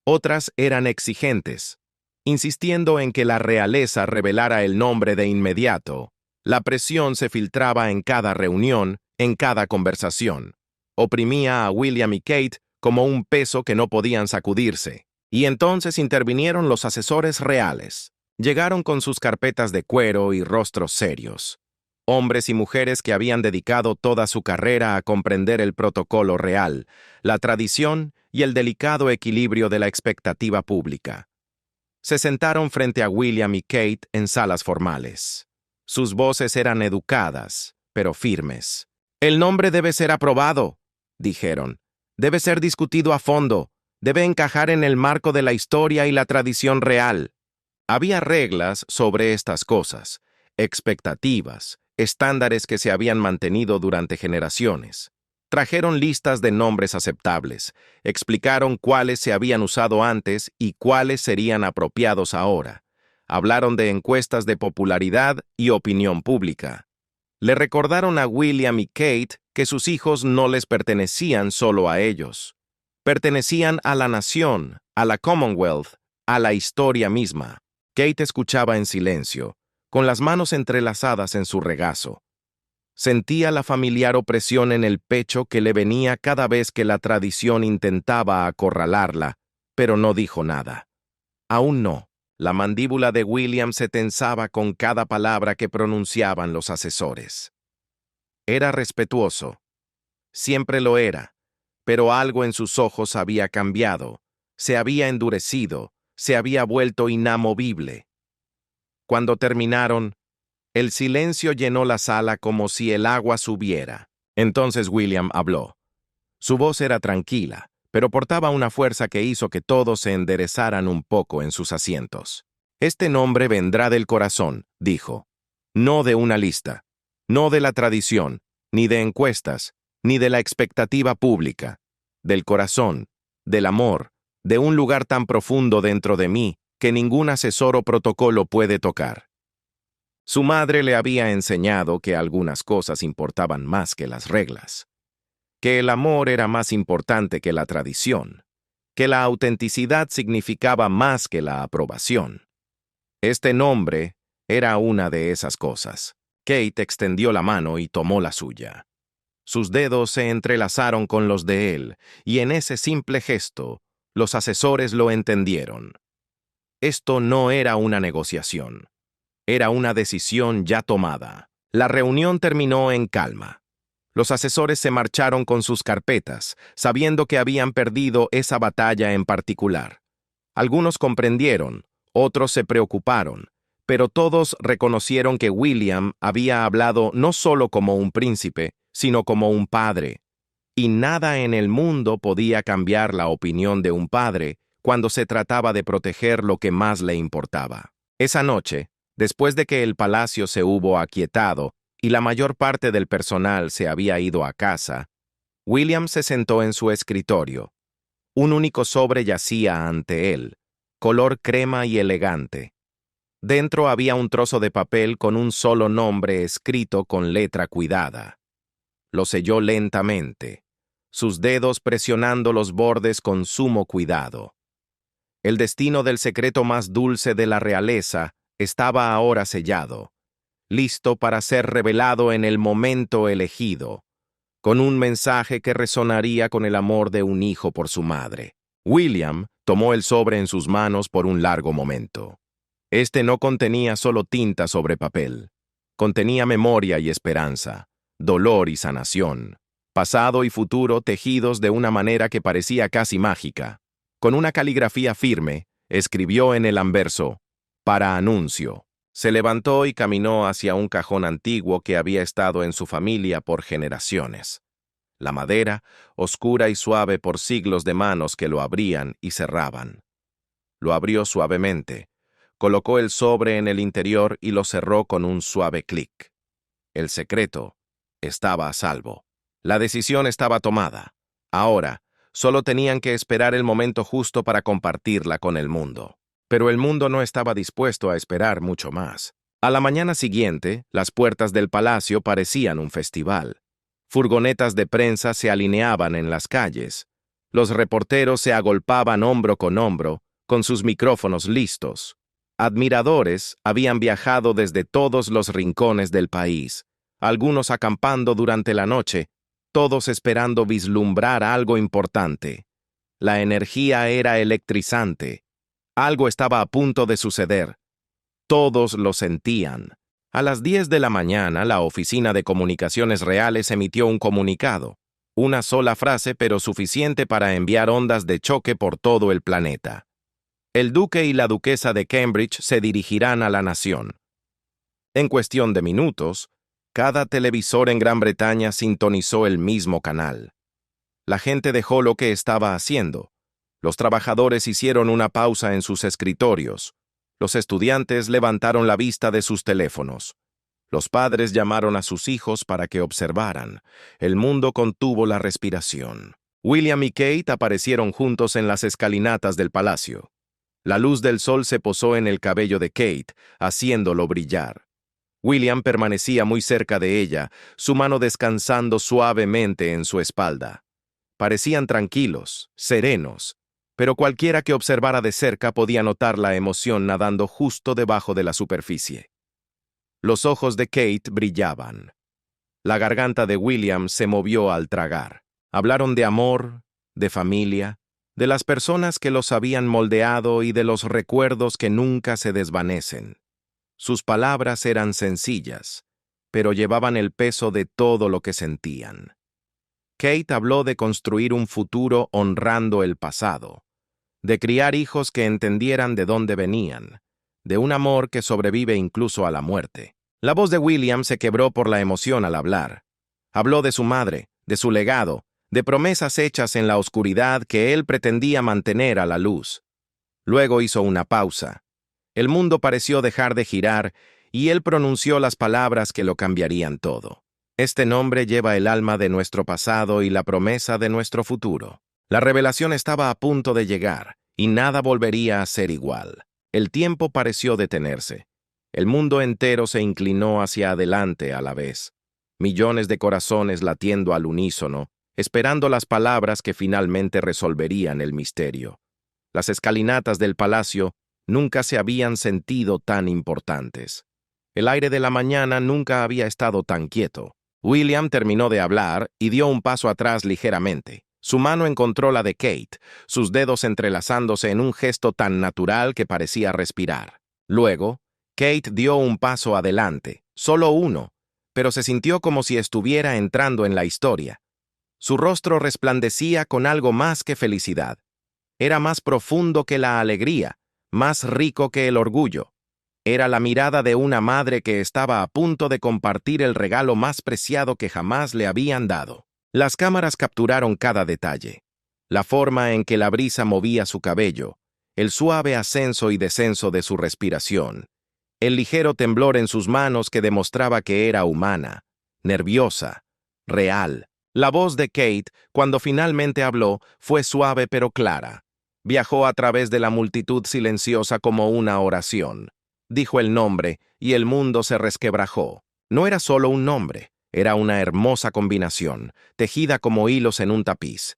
Otras eran exigentes, insistiendo en que la realeza revelara el nombre de inmediato. La presión se filtraba en cada reunión, en cada conversación. Oprimía a William y Kate como un peso que no podían sacudirse. Y entonces intervinieron los asesores reales. Llegaron con sus carpetas de cuero y rostros serios. Hombres y mujeres que habían dedicado toda su carrera a comprender el protocolo real, la tradición y el delicado equilibrio de la expectativa pública. Se sentaron frente a William y Kate en salas formales. Sus voces eran educadas, pero firmes. «El nombre debe ser aprobado», dijeron. «Debe ser discutido a fondo. Debe encajar en el marco de la historia y la tradición real». Había reglas sobre estas cosas, expectativas, estándares que se habían mantenido durante generaciones. Trajeron listas de nombres aceptables, explicaron cuáles se habían usado antes y cuáles serían apropiados ahora. Hablaron de encuestas de popularidad y opinión pública. Le recordaron a William y Kate que sus hijos no les pertenecían solo a ellos. Pertenecían a la nación, a la Commonwealth, a la historia misma. Kate escuchaba en silencio, con las manos entrelazadas en su regazo. Sentía la familiar opresión en el pecho que le venía cada vez que la tradición intentaba acorralarla, pero no dijo nada. Aún no. La mandíbula de William se tensaba con cada palabra que pronunciaban los asesores. Era respetuoso. Siempre lo era, pero algo en sus ojos había cambiado, se había endurecido, se había vuelto inamovible. Cuando terminaron, el silencio llenó la sala como si el agua subiera. Entonces William habló. Su voz era tranquila, pero portaba una fuerza que hizo que todos se enderezaran un poco en sus asientos. «Este nombre vendrá del corazón», dijo. «No de una lista, no de la tradición, ni de encuestas, ni de la expectativa pública. Del corazón, del amor, de un lugar tan profundo dentro de mí que ningún asesor o protocolo puede tocar». Su madre le había enseñado que algunas cosas importaban más que las reglas, que el amor era más importante que la tradición, que la autenticidad significaba más que la aprobación. Este nombre era una de esas cosas. Kate extendió la mano y tomó la suya. Sus dedos se entrelazaron con los de él, y en ese simple gesto, los asesores lo entendieron. Esto no era una negociación. Era una decisión ya tomada. La reunión terminó en calma. Los asesores se marcharon con sus carpetas, sabiendo que habían perdido esa batalla en particular. Algunos comprendieron, otros se preocuparon, pero todos reconocieron que William había hablado no solo como un príncipe, sino como un padre. y nada en el mundo podía cambiar la opinión de un padre cuando se trataba de proteger lo que más le importaba. Esa noche, después de que el palacio se hubo aquietado y la mayor parte del personal se había ido a casa, William se sentó en su escritorio. Un único sobre yacía ante él, color crema y elegante. Dentro había un trozo de papel con un solo nombre escrito con letra cuidada. Lo selló lentamente, sus dedos presionando los bordes con sumo cuidado. El destino del secreto más dulce de la realeza estaba ahora sellado, listo para ser revelado en el momento elegido, con un mensaje que resonaría con el amor de un hijo por su madre. William tomó el sobre en sus manos por un largo momento. Este no contenía solo tinta sobre papel. Contenía memoria y esperanza, dolor y sanación, pasado y futuro tejidos de una manera que parecía casi mágica. Con una caligrafía firme, escribió en el anverso, «Para anuncio». Se levantó y caminó hacia un cajón antiguo que había estado en su familia por generaciones. La madera, oscura y suave por siglos de manos que lo abrían y cerraban. Lo abrió suavemente, colocó el sobre en el interior y lo cerró con un suave clic. El secreto estaba a salvo. La decisión estaba tomada. Ahora, solo tenían que esperar el momento justo para compartirla con el mundo. Pero el mundo no estaba dispuesto a esperar mucho más. A la mañana siguiente, las puertas del palacio parecían un festival. Furgonetas de prensa se alineaban en las calles. Los reporteros se agolpaban hombro, con sus micrófonos listos. Admiradores habían viajado desde todos los rincones del país, algunos acampando durante la noche, todos esperando vislumbrar algo importante. La energía era electrizante. Algo estaba a punto de suceder. Todos lo sentían. A las 10 de la mañana, la Oficina de Comunicaciones Reales emitió un comunicado. Una sola frase, pero suficiente para enviar ondas de choque por todo el planeta. El duque y la duquesa de Cambridge se dirigirán a la nación. En cuestión de minutos, cada televisor en Gran Bretaña sintonizó el mismo canal. La gente dejó lo que estaba haciendo. Los trabajadores hicieron una pausa en sus escritorios. Los estudiantes levantaron la vista de sus teléfonos. Los padres llamaron a sus hijos para que observaran. El mundo contuvo la respiración. William y Kate aparecieron juntos en las escalinatas del palacio. La luz del sol se posó en el cabello de Kate, haciéndolo brillar. William permanecía muy cerca de ella, su mano descansando suavemente en su espalda. Parecían tranquilos, serenos, pero cualquiera que observara de cerca podía notar la emoción nadando justo debajo de la superficie. Los ojos de Kate brillaban. La garganta de William se movió al tragar. Hablaron de amor, de familia, de las personas que los habían moldeado y de los recuerdos que nunca se desvanecen. Sus palabras eran sencillas, pero llevaban el peso de todo lo que sentían. Kate habló de construir un futuro honrando el pasado, de criar hijos que entendieran de dónde venían, de un amor que sobrevive incluso a la muerte. La voz de William se quebró por la emoción al hablar. Habló de su madre, de su legado, de promesas hechas en la oscuridad que él pretendía mantener a la luz. Luego hizo una pausa. El mundo pareció dejar de girar y él pronunció las palabras que lo cambiarían todo. Este nombre lleva el alma de nuestro pasado y la promesa de nuestro futuro. La revelación estaba a punto de llegar y nada volvería a ser igual. El tiempo pareció detenerse. El mundo entero se inclinó hacia adelante a la vez. Millones de corazones latiendo al unísono, esperando las palabras que finalmente resolverían el misterio. Las escalinatas del palacio nunca se habían sentido tan importantes. El aire de la mañana nunca había estado tan quieto. William terminó de hablar y dio un paso atrás ligeramente. Su mano encontró la de Kate, sus dedos entrelazándose en un gesto tan natural que parecía respirar. Luego, Kate dio un paso adelante, solo uno, pero se sintió como si estuviera entrando en la historia. Su rostro resplandecía con algo más que felicidad. Era más profundo que la alegría, más rico que el orgullo. Era la mirada de una madre que estaba a punto de compartir el regalo más preciado que jamás le habían dado. Las cámaras capturaron cada detalle. La forma en que la brisa movía su cabello, el suave ascenso y descenso de su respiración, el ligero temblor en sus manos que demostraba que era humana, nerviosa, real. La voz de Kate, cuando finalmente habló, fue suave pero clara. Viajó a través de la multitud silenciosa como una oración. Dijo el nombre y el mundo se resquebrajó. No era solo un nombre, era una hermosa combinación, tejida como hilos en un tapiz.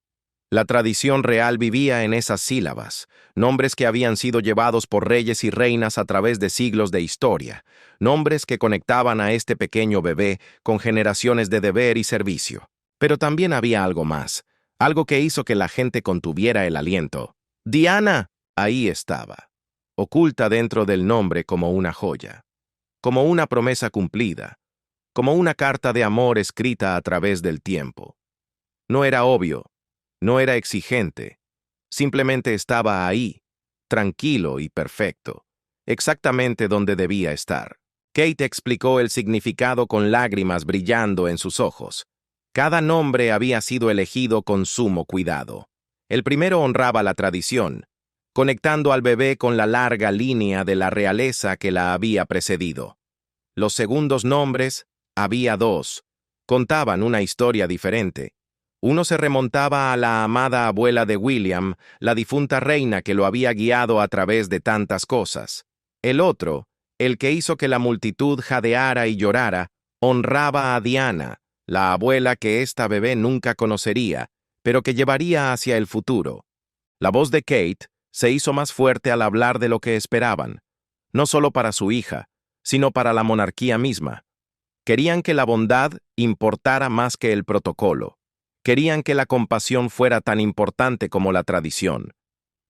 La tradición real vivía en esas sílabas, nombres que habían sido llevados por reyes y reinas a través de siglos de historia, nombres que conectaban a este pequeño bebé con generaciones de deber y servicio. Pero también había algo más, algo que hizo que la gente contuviera el aliento. ¡Diana! Ahí estaba, oculta dentro del nombre como una joya, como una promesa cumplida, como una carta de amor escrita a través del tiempo. No era obvio, no era exigente, simplemente estaba ahí, tranquilo y perfecto, exactamente donde debía estar. Kate explicó el significado con lágrimas brillando en sus ojos. Cada nombre había sido elegido con sumo cuidado. El primero honraba la tradición, conectando al bebé con la larga línea de la realeza que la había precedido. Los segundos nombres, había dos, contaban una historia diferente. Uno se remontaba a la amada abuela de William, la difunta reina que lo había guiado a través de tantas cosas. El otro, el que hizo que la multitud jadeara y llorara, honraba a Diana, la abuela que esta bebé nunca conocería, pero que llevaría hacia el futuro. La voz de Kate se hizo más fuerte al hablar de lo que esperaban, no solo para su hija, sino para la monarquía misma. Querían que la bondad importara más que el protocolo. Querían que la compasión fuera tan importante como la tradición.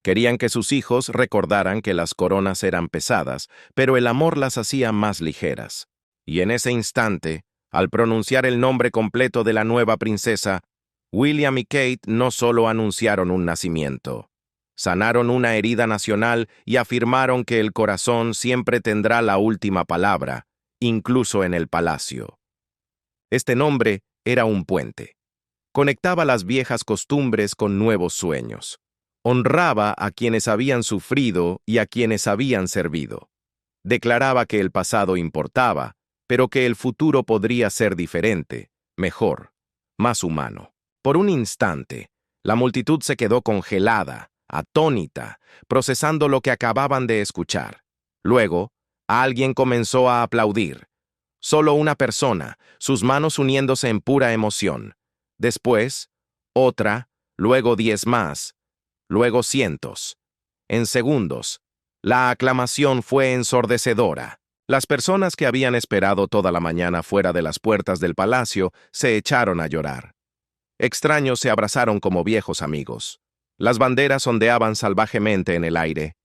Querían que sus hijos recordaran que las coronas eran pesadas, pero el amor las hacía más ligeras. Y en ese instante, al pronunciar el nombre completo de la nueva princesa, William y Kate no solo anunciaron un nacimiento, sanaron una herida nacional y afirmaron que el corazón siempre tendrá la última palabra, incluso en el palacio. Este nombre era un puente. Conectaba las viejas costumbres con nuevos sueños. Honraba a quienes habían sufrido y a quienes habían servido. Declaraba que el pasado importaba, pero que el futuro podría ser diferente, mejor, más humano. Por un instante, la multitud se quedó congelada, atónita, procesando lo que acababan de escuchar. Luego, alguien comenzó a aplaudir. Solo una persona, sus manos uniéndose en pura emoción. Después, otra, luego 10 más, luego cientos. En segundos, la aclamación fue ensordecedora. Las personas que habían esperado toda la mañana fuera de las puertas del palacio se echaron a llorar. Extraños se abrazaron como viejos amigos. Las banderas ondeaban salvajemente en el aire.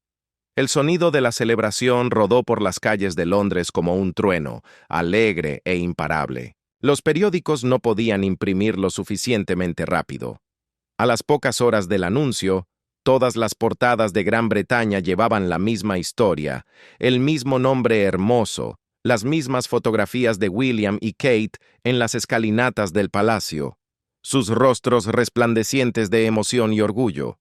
El sonido de la celebración rodó por las calles de Londres como un trueno, alegre e imparable. Los periódicos no podían imprimir lo suficientemente rápido. A las pocas horas del anuncio, todas las portadas de Gran Bretaña llevaban la misma historia, el mismo nombre hermoso, las mismas fotografías de William y Kate en las escalinatas del palacio, sus rostros resplandecientes de emoción y orgullo.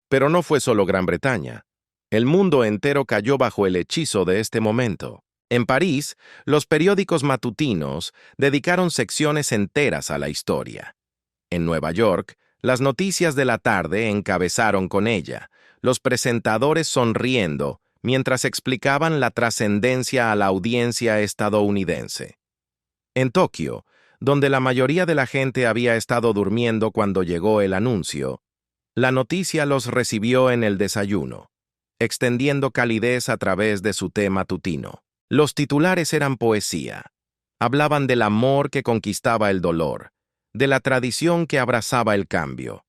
Pero no fue solo Gran Bretaña. El mundo entero cayó bajo el hechizo de este momento. En París, los periódicos matutinos dedicaron secciones enteras a la historia. En Nueva York, las noticias de la tarde encabezaron con ella, los presentadores sonriendo mientras explicaban la trascendencia a la audiencia estadounidense. En Tokio, donde la mayoría de la gente había estado durmiendo cuando llegó el anuncio, la noticia los recibió en el desayuno, extendiendo calidez a través de su té matutino. Los titulares eran poesía. Hablaban del amor que conquistaba el dolor, de la tradición que abrazaba el cambio,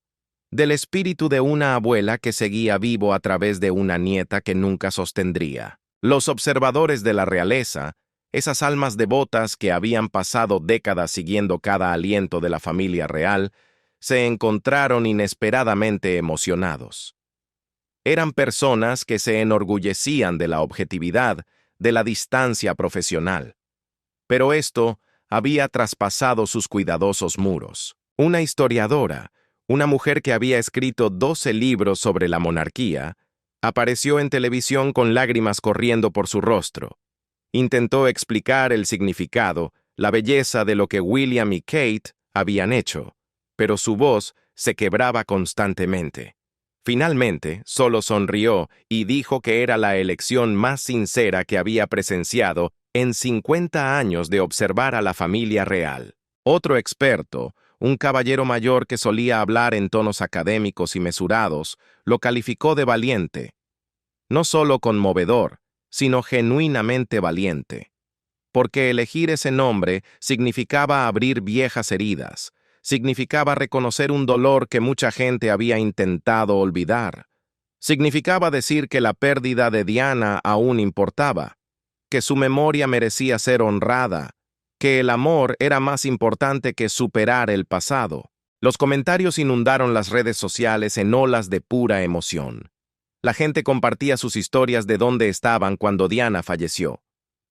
del espíritu de una abuela que seguía vivo a través de una nieta que nunca sostendría. Los observadores de la realeza, esas almas devotas que habían pasado décadas siguiendo cada aliento de la familia real, se encontraron inesperadamente emocionados. Eran personas que se enorgullecían de la objetividad, de la distancia profesional. Pero esto había traspasado sus cuidadosos muros. Una historiadora, una mujer que había escrito 12 libros sobre la monarquía, apareció en televisión con lágrimas corriendo por su rostro. Intentó explicar el significado, la belleza de lo que William y Kate habían hecho, pero su voz se quebraba constantemente. Finalmente, solo sonrió y dijo que era la elección más sincera que había presenciado en 50 años de observar a la familia real. Otro experto, un caballero mayor que solía hablar en tonos académicos y mesurados, lo calificó de valiente. No solo conmovedor, sino genuinamente valiente. Porque elegir ese nombre significaba abrir viejas heridas, significaba reconocer un dolor que mucha gente había intentado olvidar. Significaba decir que la pérdida de Diana aún importaba, que su memoria merecía ser honrada, que el amor era más importante que superar el pasado. Los comentarios inundaron las redes sociales en olas de pura emoción. La gente compartía sus historias de dónde estaban cuando Diana falleció,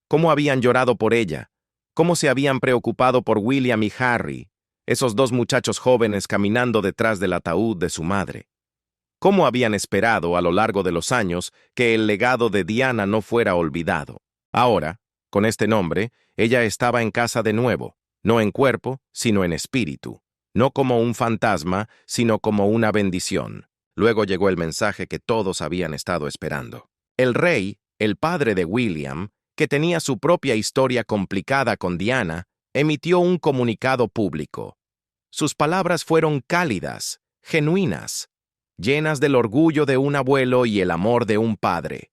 cómo habían llorado por ella, cómo se habían preocupado por William y Harry, esos dos muchachos jóvenes caminando detrás del ataúd de su madre. Cómo habían esperado a lo largo de los años que el legado de Diana no fuera olvidado. Ahora, con este nombre, ella estaba en casa de nuevo, no en cuerpo, sino en espíritu, no como un fantasma, sino como una bendición. Luego llegó el mensaje que todos habían estado esperando. El rey, el padre de William, que tenía su propia historia complicada con Diana, emitió un comunicado público. Sus palabras fueron cálidas, genuinas, llenas del orgullo de un abuelo y el amor de un padre.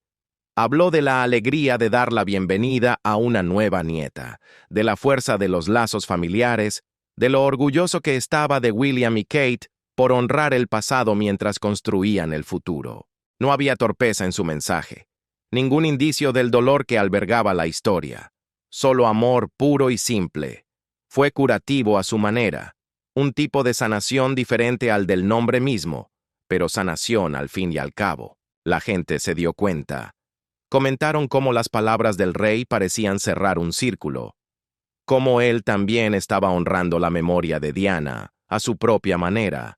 Habló de la alegría de dar la bienvenida a una nueva nieta, de la fuerza de los lazos familiares, de lo orgulloso que estaba de William y Kate por honrar el pasado mientras construían el futuro. No había torpeza en su mensaje, ningún indicio del dolor que albergaba la historia, solo amor puro y simple. Fue curativo a su manera, un tipo de sanación diferente al del nombre mismo, pero sanación al fin y al cabo. La gente se dio cuenta. Comentaron cómo las palabras del rey parecían cerrar un círculo, cómo él también estaba honrando la memoria de Diana, a su propia manera,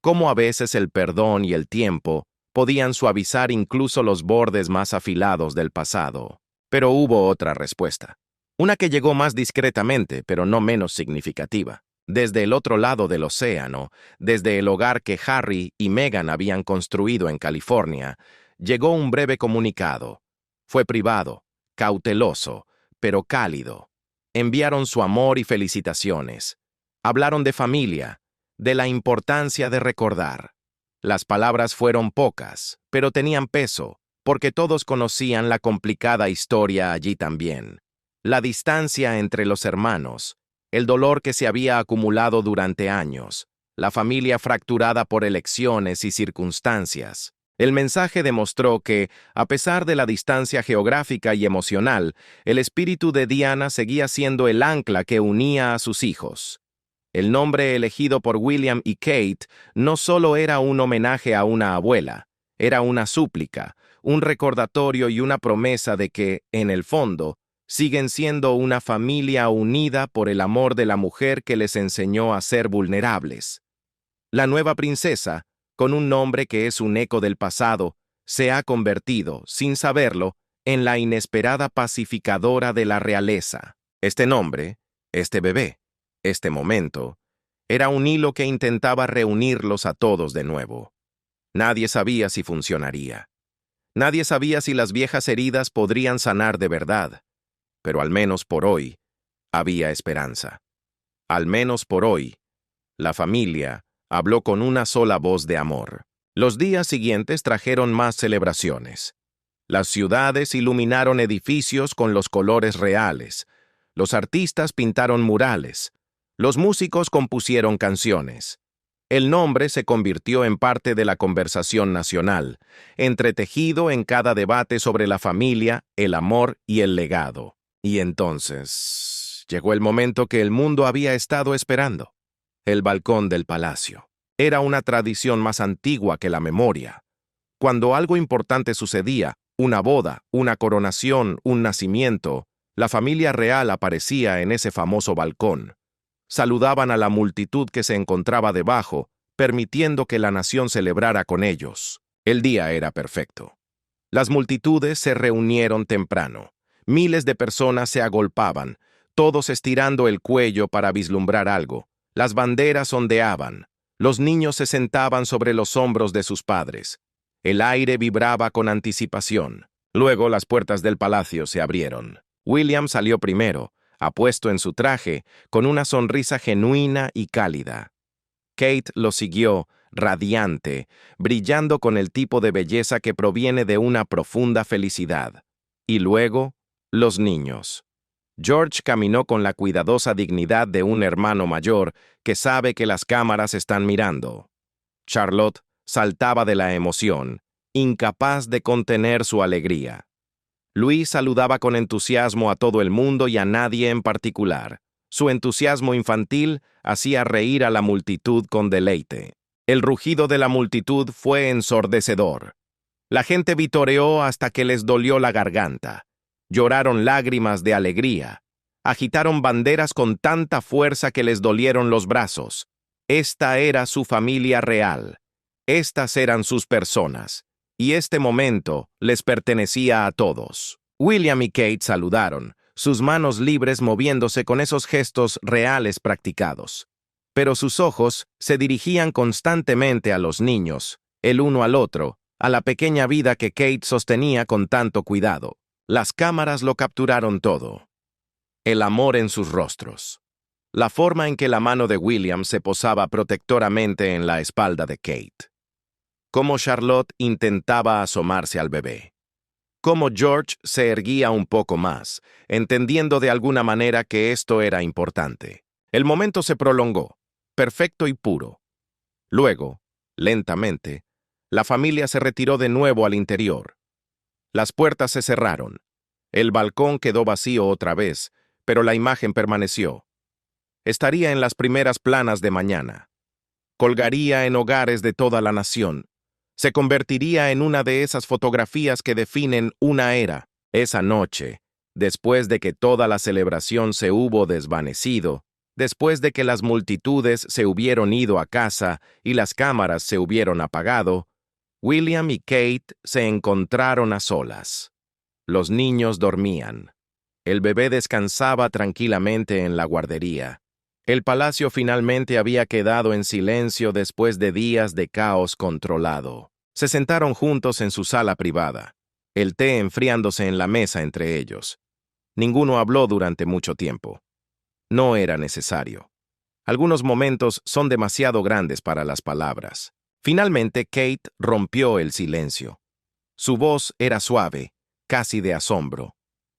cómo a veces el perdón y el tiempo podían suavizar incluso los bordes más afilados del pasado. Pero hubo otra respuesta, una que llegó más discretamente, pero no menos significativa. Desde el otro lado del océano, desde el hogar que Harry y Meghan habían construido en California, llegó un breve comunicado. Fue privado, cauteloso, pero cálido. Enviaron su amor y felicitaciones. Hablaron de familia, de la importancia de recordar. Las palabras fueron pocas, pero tenían peso, porque todos conocían la complicada historia allí también. La distancia entre los hermanos, el dolor que se había acumulado durante años, la familia fracturada por elecciones y circunstancias. El mensaje demostró que, a pesar de la distancia geográfica y emocional, el espíritu de Diana seguía siendo el ancla que unía a sus hijos. El nombre elegido por William y Kate no solo era un homenaje a una abuela, era una súplica, un recordatorio y una promesa de que, en el fondo, siguen siendo una familia unida por el amor de la mujer que les enseñó a ser vulnerables. La nueva princesa, con un nombre que es un eco del pasado, se ha convertido, sin saberlo, en la inesperada pacificadora de la realeza. Este nombre, este bebé, este momento, era un hilo que intentaba reunirlos a todos de nuevo. Nadie sabía si funcionaría. Nadie sabía si las viejas heridas podrían sanar de verdad. Pero al menos por hoy, había esperanza. Al menos por hoy, la familia habló con una sola voz de amor. Los días siguientes trajeron más celebraciones. Las ciudades iluminaron edificios con los colores reales. Los artistas pintaron murales. Los músicos compusieron canciones. El nombre se convirtió en parte de la conversación nacional, entretejido en cada debate sobre la familia, el amor y el legado. Y entonces llegó el momento que el mundo había estado esperando. El balcón del palacio. Era una tradición más antigua que la memoria. Cuando algo importante sucedía, una boda, una coronación, un nacimiento, la familia real aparecía en ese famoso balcón. Saludaban a la multitud que se encontraba debajo, permitiendo que la nación celebrara con ellos. El día era perfecto. Las multitudes se reunieron temprano. Miles de personas se agolpaban, todos estirando el cuello para vislumbrar algo. Las banderas ondeaban. Los niños se sentaban sobre los hombros de sus padres. El aire vibraba con anticipación. Luego las puertas del palacio se abrieron. William salió primero, apuesto en su traje, con una sonrisa genuina y cálida. Kate lo siguió, radiante, brillando con el tipo de belleza que proviene de una profunda felicidad. Y luego, los niños. George caminó con la cuidadosa dignidad de un hermano mayor que sabe que las cámaras están mirando. Charlotte saltaba de la emoción, incapaz de contener su alegría. Luis saludaba con entusiasmo a todo el mundo y a nadie en particular. Su entusiasmo infantil hacía reír a la multitud con deleite. El rugido de la multitud fue ensordecedor. La gente vitoreó hasta que les dolió la garganta. Lloraron lágrimas de alegría. Agitaron banderas con tanta fuerza que les dolieron los brazos. Esta era su familia real. Estas eran sus personas. Y este momento les pertenecía a todos. William y Kate saludaron, sus manos libres moviéndose con esos gestos reales practicados. Pero sus ojos se dirigían constantemente a los niños, el uno al otro, a la pequeña vida que Kate sostenía con tanto cuidado. Las cámaras lo capturaron todo. El amor en sus rostros. La forma en que la mano de William se posaba protectoramente en la espalda de Kate. Cómo Charlotte intentaba asomarse al bebé. Cómo George se erguía un poco más, entendiendo de alguna manera que esto era importante. El momento se prolongó, perfecto y puro. Luego, lentamente, la familia se retiró de nuevo al interior. Las puertas se cerraron. El balcón quedó vacío otra vez, pero la imagen permaneció. Estaría en las primeras planas de mañana. Colgaría en hogares de toda la nación. Se convertiría en una de esas fotografías que definen una era. Esa noche, después de que toda la celebración se hubo desvanecido, después de que las multitudes se hubieron ido a casa y las cámaras se hubieron apagado, William y Kate se encontraron a solas. Los niños dormían. El bebé descansaba tranquilamente en la guardería. El palacio finalmente había quedado en silencio después de días de caos controlado. Se sentaron juntos en su sala privada, el té enfriándose en la mesa entre ellos. Ninguno habló durante mucho tiempo. No era necesario. Algunos momentos son demasiado grandes para las palabras. Finalmente, Kate rompió el silencio. Su voz era suave, casi de asombro.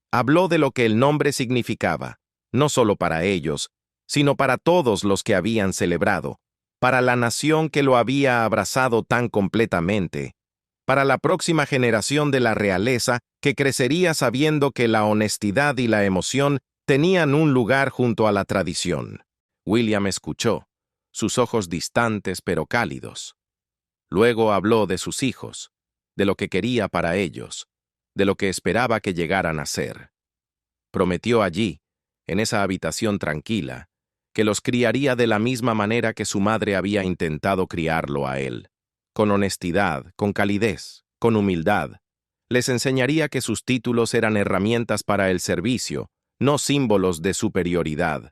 Habló de lo que el nombre significaba, no solo para ellos, sino para todos los que habían celebrado, para la nación que lo había abrazado tan completamente, para la próxima generación de la realeza que crecería sabiendo que la honestidad y la emoción tenían un lugar junto a la tradición. William escuchó, sus ojos distantes pero cálidos. Luego habló de sus hijos, de lo que quería para ellos, de lo que esperaba que llegaran a ser. Prometió allí, en esa habitación tranquila, que los criaría de la misma manera que su madre había intentado criarlo a él, con honestidad, con calidez, con humildad. Les enseñaría que sus títulos eran herramientas para el servicio, no símbolos de superioridad,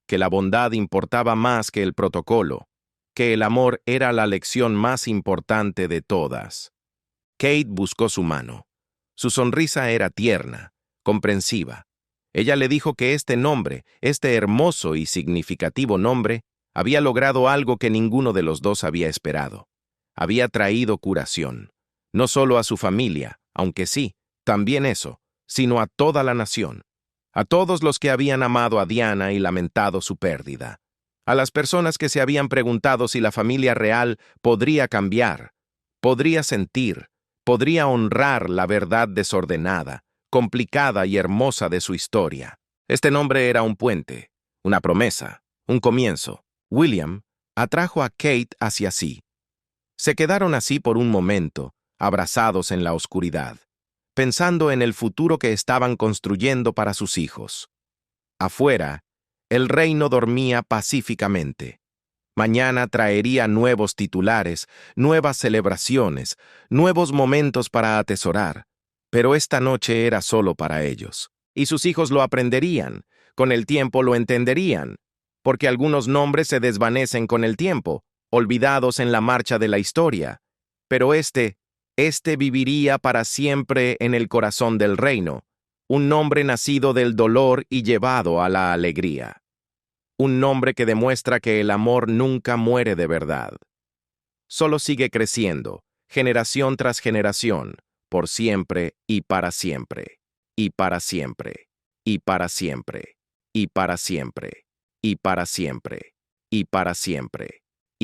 que la bondad importaba más que el protocolo, que el amor era la lección más importante de todas. Kate buscó su mano. Su sonrisa era tierna, comprensiva. Ella le dijo que este nombre, este hermoso y significativo nombre, había logrado algo que ninguno de los dos había esperado. Había traído curación, no solo a su familia, aunque sí, también eso, sino a toda la nación, a todos los que habían amado a Diana y lamentado su pérdida, a las personas que se habían preguntado si la familia real podría cambiar, podría sentir, podría honrar la verdad desordenada, complicada y hermosa de su historia. Este nombre era un puente, una promesa, un comienzo. William atrajo a Kate hacia sí. Se quedaron así por un momento, abrazados en la oscuridad, pensando en el futuro que estaban construyendo para sus hijos. Afuera, El reino dormía pacíficamente. Mañana traería nuevos titulares, nuevas celebraciones, nuevos momentos para atesorar. Pero esta noche era solo para ellos. Y sus hijos lo aprenderían, con el tiempo lo entenderían, porque algunos nombres se desvanecen con el tiempo, olvidados en la marcha de la historia. Pero este viviría para siempre en el corazón del reino, un nombre nacido del dolor y llevado a la alegría. Un nombre que demuestra que el amor nunca muere de verdad. Solo sigue creciendo, generación tras generación, por siempre y para siempre, y para siempre, y para siempre, y para siempre, y para siempre, y para siempre.